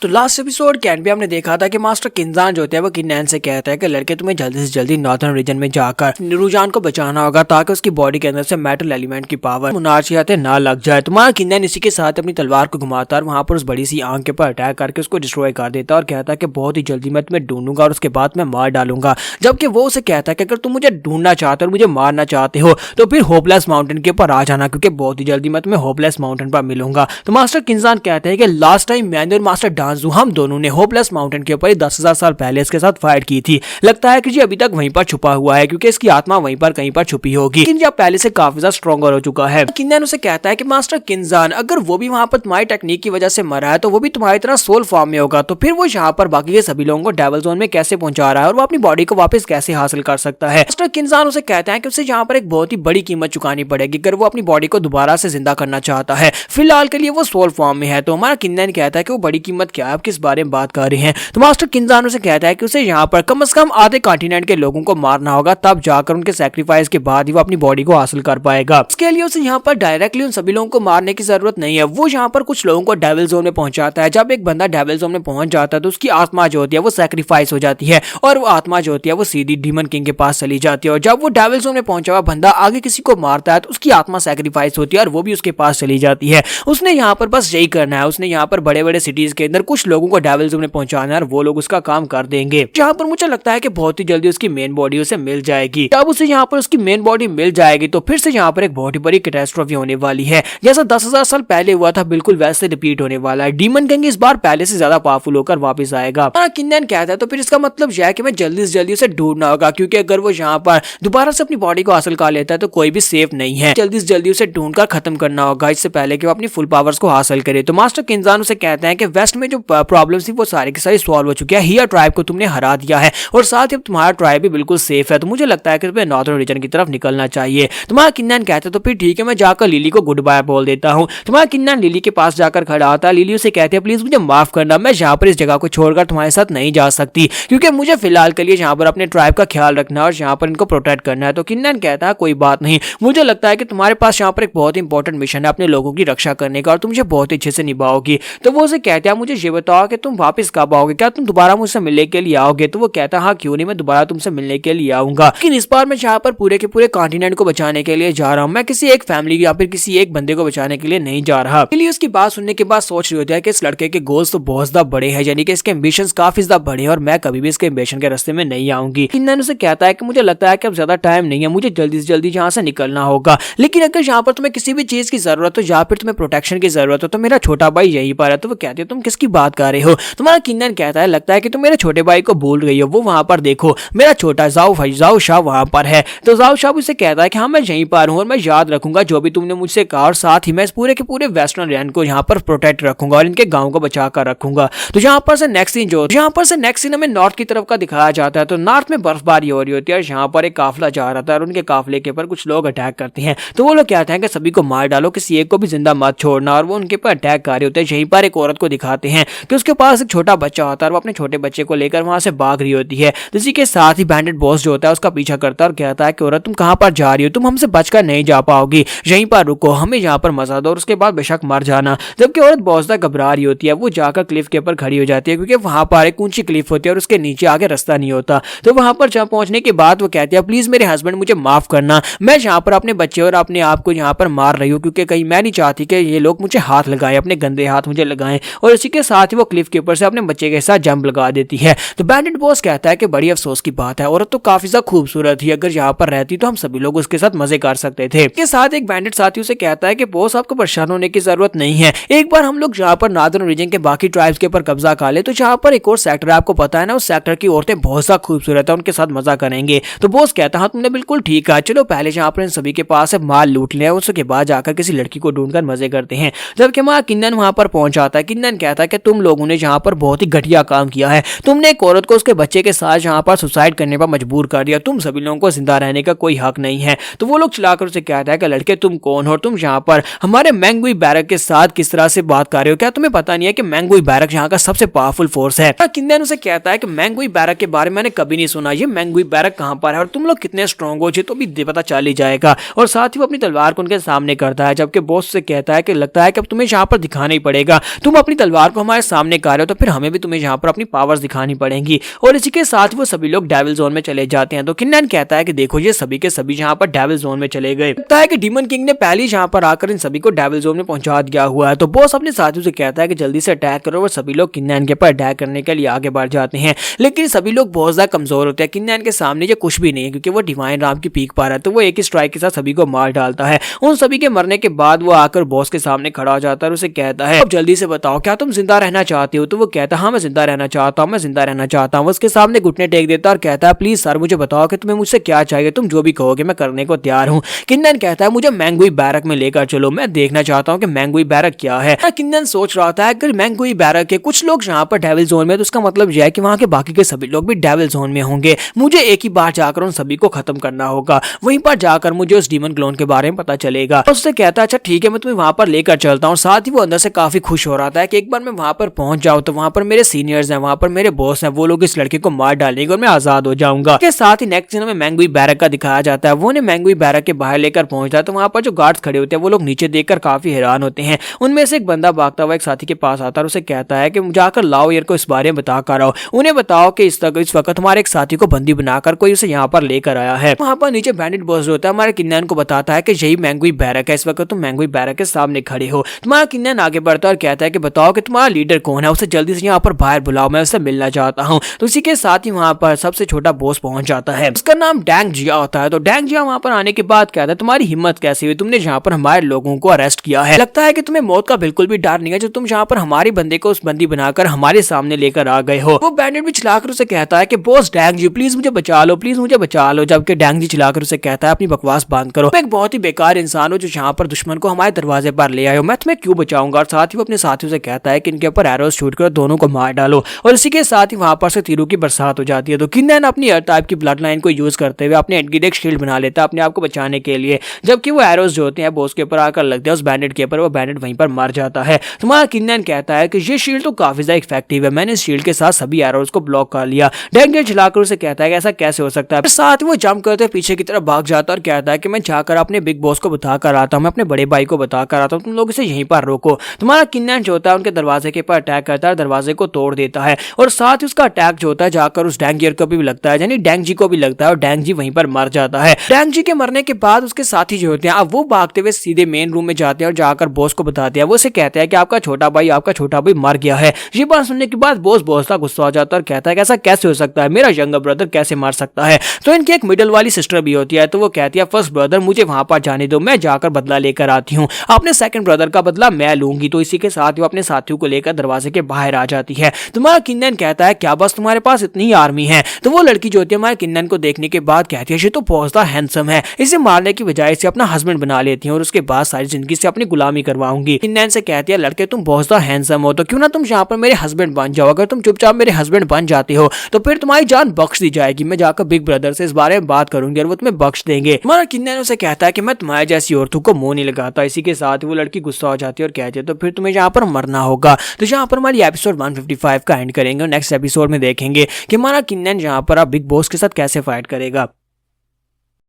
तो last episode के and पे हमने देखा था कि मास्टर किंजान जो होता है वो किन्नैन से कहता है कि लड़के तुम्हें जल्दी से जल्दी नॉर्दर्न रीजन में जाकर रुझान को बचाना होगा ताकि उसकी बॉडी के अंदर से मेटल एलिमेंट की पावर मुनाशियाते ना लग जाए। तुम्हारा किन्नैन इसी के साथ अपनी तलवार को घुमाता और वहां पर उस बड़ी सी आंख के ऊपर अटैक करके उसको डिस्ट्रॉय कर देता और कहता है कि बहुत ही जल्दी मैं तुम्हें ढूंढूंगा और उसके बाद मैं मार डालूंगा। जबकि वो उसे कहता है कि अगर तुम मुझे ढूंढना चाहते हो और मुझे मारना चाहते हो तो फिर होपलेस माउंटेन के ऊपर आ जाना, क्योंकि बहुत ही जल्दी मैं तुम्हें होपलेस माउंटेन पर मिलूंगा। तो मास्टर किंजान कहते हैं कि लास्ट टाइम मैंने और मास्टर डांसू हम दोनों ने होपलेस माउंटेन के ऊपर 10,000 साल पहले इसके साथ फाइट की थी। लगता है कि जी अभी तक वहीं पर छुपा हुआ है क्योंकि इसकी आत्मा वहीं पर कहीं पर छुपी होगी, लेकिन जब पहले से काफी ज्यादा स्ट्रॉन्गर हो चुका है। किन्नैन उसे कहता है कि मास्टर किंजान अगर वो भी वहां पर तुम्हारी टेक्निक की वजह से मरा है तो वो भी तुम्हारी तरह सोल फॉर्म में होगा, तो फिर वो यहाँ पर बाकी के सभी लोगों को डेविल जोन में कैसे पहुंचा रहा है और वो अपनी बॉडी को वापस कैसे हासिल कर सकता है। मास्टर किंजान उसे कहता है कि उसे यहाँ पर एक बहुत ही बड़ी कीमत चुकानी पड़ेगी अगर वो अपनी बॉडी को दोबारा से जिंदा करना चाहता है। फिलहाल के लिए वो सोल फॉर्म में है। तो हमारा किन्नैन कहता है कि वो बड़ी कीमत क्या है, आप किस बारे में बात कर रहे हैं। तो मास्टर किंजान उसे कहता है कि उसे यहाँ पर कम से कम आधे कॉन्टिनेंट के लोगों को मारना होगा, तब जाकर उनके सैक्रिफाइस के बाद ही वो अपनी बॉडी को हासिल कर पाएगा। इसके लिए उसे यहाँ पर डायरेक्टली उन सभी लोगों को मारने की जरूरत नहीं है। वो यहाँ पर कुछ लोगों को डेविल जोन में पहुंचाता है। जब एक बंदा डेविल जोन में पहुंच जाता है तो उसकी आत्मा जो होती है वो सैक्रिफाइस हो जाती है और वो आत्मा जो होती है वो सीधी डीमन किंग के पास चली जाती है। और जब वो डेविल जोन में पहुंचा हुआ बंदा आगे किसी को मारता है तो उसकी आत्मा सैक्रिफाइस होती है और वो भी उसके पास चली जाती है। उसने यहाँ पर बस यही करना है, उसने यहाँ पर बड़े बड़े सिटीज के अंदर कुछ लोगों को डेविल जोन में पहुंचाना है और वो लोग उसका काम कर देंगे। जहाँ पर मुझे लगता है कि बहुत ही जल्दी उसकी मेन बॉडी उसे मिल जाएगी। जब उसे यहाँ पर उसकी मेन बॉडी मिल जाएगी तो फिर से यहाँ पर एक बहुत ही बड़ी कैटास्ट्रोफी होने वाली है। जैसा 10,000 साल पहले हुआ था बिल्कुल वैसे रिपीट होने वाला है। डीमन किंग इस बार पहले से ज्यादा पावरफुल होकर वापस आएगा। किन्नैन कहता है तो फिर इसका मतलब यह है कि मैं जल्दी से जल्दी उसे ढूंढना होगा, क्योंकि अगर वो यहाँ पर दोबारा से अपनी बॉडी को हासिल कर लेता है तो कोई भी सेफ नहीं है। जल्दी से जल्दी उसे ढूंढकर खत्म करना होगा इससे पहले कि वो अपनी फुल पावर्स को हासिल करे। तो मास्टर किंजान उसे कहते हैं कि वेस्ट में जो प्रॉब्लम्स थी वो सारी की सारी सॉल्व हो चुकी है। हियर ट्राइब को तुमने हरा दिया है और साथ ही तुम्हारा ट्राइब भी बिल्कुल सेफ है। तो मुझे लगता है कि तुम्हें नॉर्दर्न रीजन की तरफ निकलना चाहिए। तुम्हारा किन्नैन कहता है तो फिर ठीक है, मैं जाकर लिली को गुड बाय बोल देता हूँ। तुम्हारा किन्नैन लिली के पास जाकर खड़ा होता है। लिली उसे कहती है प्लीज मुझे माफ करना, मैं यहाँ पर इस जगह को छोड़कर तुम्हारे साथ नहीं जा सकती क्योंकि मुझे फिलहाल के लिए यहाँ पर अपने ट्राइब का ख्याल रखना और यहाँ पर इनको प्रोटेक्ट करना है। तो किन्नैन कहता है कोई बात नहीं, मुझे लगता है कि तुम्हारे पास यहाँ पर एक बहुत इंपॉर्टेंट मिशन है अपने लोगों की रक्षा करने का और तुम मुझे बहुत अच्छे से निभाओगी। तो वो उसे कहते हैं मुझे ये बताओ कि तुम वापस कब आओगे, क्या तुम दोबारा मुझसे मिलने के लिए आओगे। तो वो कहता है हाँ क्यों नहीं, मैं दोबारा तुमसे मिलने के लिए आऊंगा, लेकिन इस बार मैं यहाँ पर पूरे के पूरे कॉन्टिनेंट को बचाने के लिए जा रहा हूँ। मैं किसी एक फैमिली या फिर किसी एक बंदे को बचाने के लिए नहीं जा रहा। इसलिए उसकी बात सुनने के बाद सोच रही होती है कि इस लड़के के गोल्स तो बहुत ज्यादा बड़े हैं, यानी कि इसके एम्बिशंस काफी ज्यादा बड़े हैं और मैं कभी भी इसके एम्बिशन के रास्ते में नहीं आऊंगी। किन्नैन उसे कहता है कि मुझे लगता है कि अब ज्यादा टाइम नहीं है, मुझे जल्दी से जल्दी यहाँ से निकलना होगा, लेकिन अगर यहाँ पर तुम्हें किसी भी चीज की जरूरत हो या फिर तुम्हें प्रोटेक्शन की जरूरत हो तो मेरा छोटा भाई यहीं पर है। तो वो कहती है तुम किसकी बात कर रहे हो। तुम्हारा किन्नैन कहता है लगता है कि तुम मेरे छोटे भाई को भूल गई हो, वो वहां पर देखो मेरा छोटा जाओ शाह वहां पर है। तो जाओ शाह उसे कहता है कि हाँ मैं यहीं पर हूँ और मैं याद रखूंगा जो भी तुमने मुझसे कहा और साथ ही मैं इस पूरे के पूरे वेस्टर्न लैंड को यहाँ पर प्रोटेक्ट रखूंगा और इनके गाँव को बचा कर रखूंगा। तो यहाँ पर से नेक्स्ट सीन हमें नॉर्थ की तरफ का दिखाया जाता है। तो नॉर्थ में बर्फबारी हो रही होती है और यहाँ पर एक काफिला जा रहा था और उनके काफिले के ऊपर कुछ लोग अटैक करते हैं। तो वो लोग कहते हैं कि सभी को मार डालो, किसी एक को भी जिंदा मत छोड़ना, और वो उनके ऊपर अटैक कर रहे होते हैं। यहीं पर एक औरत को दिखाते हैं कि उसके पास एक छोटा बच्चा होता है और वो अपने छोटे बच्चे को लेकर वहां से भाग रही होती है। इसी के साथ ही बैंडेड बॉस जो होता है उसका पीछा करता है और कहता है कि औरत तुम कहां पर जा रही हो, तुम हमसे बचकर नहीं जा पाओगी, यहीं पर रुको, हमें यहाँ पर मजा दो और उसके बाद बेशक मर जाना। जबकि औरत बहुत ज्यादा घबरा रही होती है, वो जाकर क्लिफ के ऊपर खड़ी हो जाती है क्योंकि वहां पर एक ऊंची क्लिफ होती है और उसके नीचे आगे रास्ता नहीं होता। तो वहां पर जहाँ पहुंचने के बाद वो कहती है प्लीज मेरे हस्बैंड मुझे माफ करना, मैं यहाँ पर अपने बच्चे और अपने आप को यहाँ पर मार रही हूँ क्योंकि कहीं मैं नहीं चाहती कि ये लोग मुझे हाथ लगाएं, अपने गंदे हाथ मुझे लगाएं। और इसी के साथ ही वो क्लिफ के ऊपर से अपने बच्चे के साथ जंप लगा देती है। तो बैंडेड बॉस कहता है कि बड़ी अफसोस की बात है, औरत तो काफी ज्यादा खूबसूरत थी, अगर यहाँ पर रहती तो हम सभी लोग उसके साथ मजे कर सकते थे। इसके साथ एक बैंडेड साथी उसे कहता है कि बॉस आपको परेशान होने की जरूरत नहीं है, एक बार हम लोग यहाँ पर नॉर्दर्न रीजन के बाकी ट्राइब्स के ऊपर कब्जा कर ले तो जहाँ पर एक और सेक्टर है आपको पता है ना, उस सेक्टर की औरतें बहुत ज्यादा खूबसूरत है, उनके साथ मजा करेंगे। तो बॉस कहता है हाँ तुमने बिल्कुल ठीक कहा, चलो पहले जहाँ पर इन सभी के पास है माल लूट लिया, उसके बाद जाकर किसी लड़की को ढूंढकर मजे करते हैं। जबकि हमारा किन्नैन वहां पर पहुंच जाता है। किन्नैन कहता है कि तुम लोगों ने यहाँ पर बहुत ही घटिया काम किया है, तुमने एक औरत को उसके बच्चे के साथ यहाँ पर सुसाइड करने पर मजबूर कर दिया, तुम सभी लोगों को जिंदा रहने का कोई हक नहीं है। तो वो लोग चलाकर उसे कहता है कि लड़के तुम कौन हो, तुम यहाँ पर हमारे मैंगुई बैरक के साथ किस तरह से बात कर रहे हो, क्या तुम्हें पता नहीं है कि मैंगुई बैरक यहाँ का सबसे पावरफुल फोर्स है। किन्नैन उसे कहता है कि मैंगुई बैरक के बारे में मैंने कभी नहीं सुना, ये मैंगुई बैरक कहाँ पर है और तुम लोग कितने स्ट्रॉन्ग हो तो भी पता चल ही जाएगा। और साथ ही वो अपनी तलवार को उनके सामने करता है। जबकि बॉस से कहता है कि लगता है कि अब तुम्हें यहाँ पर दिखाना ही पड़ेगा, तुम अपनी तलवार को हमारे सामने आ रहे हो तो फिर हमें भी तुम्हें यहाँ पर अपनी पावर्स दिखानी पड़ेंगी। और इसी के साथ वो सभी लोग डेविल जोन में चले जाते हैं। तो किन्नन कहता है कि देखो ये सभी के सभी यहाँ पर डेविल जोन में चले गए। लगता है कि डीमन किंग ने पहले यहाँ पर आकर इन सभी को डेविल जोन में पहुंचा दिया हुआ है। तो बॉस अपने साथियों से कहता है कि जल्दी से अटैक करो और सभी लोग किन्नन के ऊपर अटैक करने के लिए आगे बढ़ जाते हैं। लेकिन सभी लोग बहुत ज्यादा कमजोर होते हैं। किन्नन के सामने ये कुछ भी नहीं है क्योंकि वो डिवाइन राम की पीक पा रहा है। तो वो एक ही स्ट्राइक के साथ सभी को मार डालता है। उन सभी के मरने के बाद वो आकर बॉस के सामने खड़ा हो जाता है और उसे कहता है अब जल्दी से बताओ क्या तुम जिंदा रहना चाहते हो। तो वो कहता है हाँ मैं जिंदा रहना चाहता हूँ, मैं जिंदा रहना चाहता हूँ। उसके सामने घुटने टेक देता है और कहता है प्लीज सर मुझे बताओ कि तुम्हें मुझसे क्या चाहिए, तुम जो भी कहोगे मैं करने को तैयार हूँ। किन्नन कहता है मुझे मैंगुई बैरक में लेकर चलो, मैं देखना चाहता हूँ कि मैंगुई बैरक क्या है। किन्नन सोच रहा था अगर मैंगुई बैरक है कुछ लोग यहाँ पर डेविल जोन में तो उसका मतलब यह है कि वहाँ के बाकी के सभी लोग भी डेविल जोन में होंगे। मुझे एक ही बार जाकर उन सभी को खत्म करना होगा, वहीं पर जाकर मुझे उस डीमन क्लोन के बारे में पता चलेगा। उससे कहता है अच्छा ठीक है मैं तुम्हें वहां पर लेकर चलता हूँ। साथ ही वो अंदर से काफी खुश हो रहा था कि एक बार मैं वहां पर पहुंच जाऊँ तो वहां पर मेरे सीनियर्स हैं, वहां पर मेरे बॉस हैं, वो लोग इस लड़के को मार डालेंगे और मैं आजाद हो जाऊंगा। के साथ ही नेक्स्ट सीन में मैंगुई बैरक का दिखाया जाता है। वो ने मैंगुई बैरक के बाहर लेकर पहुंचता है तो वहां पर जो गार्ड्स खड़े होते हैं वो लोग नीचे देखकर काफी हैरान होते हैं। उनमें से एक बंदा भागता हुआ एक साथी के पास आता है और उसे कहता है कि जाकर लाओ यार को इस बारे में बता कर आओ, उन्हें बताओ कि इस वक्त हमारे एक साथी को बंदी बनाकर कोई उसे यहाँ पर लेकर आया है। वहां पर नीचे बैंडिट बॉस होता है हमारे किन्नन को बताता है कि यही मैंगुई बैरक है, इस वक्त तुम मैंगुई बैरक के सामने खड़े हो। तुम्हारा किन्नन आगे बढ़ता है और कहता है कि बताओ कि तुम्हारा लीडर कौन है, उसे जल्दी से यहाँ पर बाहर बुलाओ, मैं उससे मिलना चाहता हूँ। तो इसी के साथ ही वहां पर सबसे छोटा बॉस पहुंच जाता है, उसका नाम डैंग जिया होता है। तो डैंग जिया वहां पर आने के बाद कहता है तुम्हारी हिम्मत कैसी हुई, तुमने यहाँ पर हमारे लोगों को अरेस्ट किया है, लगता है कि तुम्हें मौत का बिल्कुल भी डर नहीं है जो तुम यहाँ पर हमारे बंदे को उस बंदी बनाकर हमारे सामने लेकर आ गए हो। वो बैंडिट भी चिल्लाकर उसे कहता है कि बॉस डैंग जी प्लीज मुझे बचा लो, प्लीज मुझे बचा लो। जबकि डैंग जी चिल्लाकर उसे कहता है अपनी बकवास बंद करो, मैं एक बहुत ही बेकार इंसान हूँ जो यहाँ पर दुश्मन को हमारे दरवाजे पर ले आए हो, मैं तुम्हें क्यों बचाऊंगा। और साथ ही वो अपने साथियों से कहता है कि इनके ऊपर एरोस शूट करो, दोनों को मार डालो। और इसी के साथ ही वहां पर से तीरों की बरसात हो जाती है। तो किन्नन अपनी अर्थ टाइप की ब्लड लाइन को यूज करते हुए अपने एंटीडेक शील्ड बना लेता है अपने आप को बचाने के लिए। जबकि वो एरोस जो होते हैं बॉस के ऊपर आकर लगते हैं उस बैंडिट के ऊपर, वो बैंडिट वहीं पर मर जाता है। तुम्हारा किन्नन कहता है कि ये शील्ड तो काफी ज्यादा इफेक्टिव है, मैंने इस शील्ड के साथ सभी एरोस को ब्लॉक कर लिया। डेंजर चिल्लाकर उसे कहता है कि ऐसा कैसे हो सकता है। साथ वो जंप करते पीछे की तरफ भाग जाता है और कहता है कि मैं जाकर अपने बिग बॉस को बता कर आता हूँ, मैं अपने बड़े भाई को बता कर आता हूँ, तुम लोग इसे यहीं पर रोको। तुम्हारा किन्नन जो होता है उनके दरवाजे के ऊपर अटैक करता है, दरवाजे को तोड़ देता है और साथ ही उसका अटैक जो होता है जाकर उस डैंगियर को भी लगता है, यानी डैंग जी को भी लगता है और डैंग जी वहीं पर मर जाता है। डैंग जी के मरने के बाद उसके साथी जो होते हैं अब वो भागते हुए सीधे मेन रूम में जाते हैं और जाकर बॉस को बताते हैं। वो उसे कहते हैं कि आपका छोटा भाई मर गया है। ये बात सुनने के बाद बॉस का गुस्सा हो जाता है और कहता है कि ऐसा कैसे हो सकता है, मेरा यंगर ब्रदर कैसे मर सकता है। तो इनकी एक मिडिल वाली सिस्टर भी होती है, तो वो कहती है फर्स्ट ब्रदर मुझे वहां पर जाने दो, मैं जाकर बदला लेकर आती हूँ, अपने सेकंड ब्रदर का बदला मैं लूंगी। तो इसी के साथ वो अपने साथियों को लेकर दरवाजे के बाहर आ जाती है। तुम्हारा किन्नन कहता है क्या बस तुम्हारे पास इतनी ही आर्मी है। तो वो लड़की जो होती है हमारे किन्नन को देखने के बाद कहती है ये तो बहुत ज्यादा हैंडसम है, इसे मारने की बजाय इसे अपना हस्बैंड बना लेती है और उसके बाद सारी जिंदगी से अपनी गुलामी करवाऊंगी। किन्नन से कहती है लड़के तुम बहुत ज्यादा हैंडसम हो तो क्यों ना तुम यहाँ पर मेरे हस्बैंड बन जाओ, अगर तुम चुपचाप मेरे हस्बैंड बन जाते हो तो फिर तुम्हारी जान बख्श दी जाएगी, मैं जाकर बिग ब्रदर से इस बारे में बात करूंगी और वो तुम्हें बख्श देंगे। हमारा किन्नन उसे कहता है कि मैं तुम्हारे जैसी औरतों को मुंह नहीं लगाता। इसी के साथ वो लड़की गुस्सा हो जाती है और कहती है तो फिर तुम्हें यहाँ पर मरना होगा। तो यहाँ पर हमारी एपिसोड 155 का एंड करेंगे और नेक्स्ट एपिसोड में देखेंगे कि हमारा किन्नन यहाँ पर अब बिग बॉस के साथ कैसे फाइट करेगा।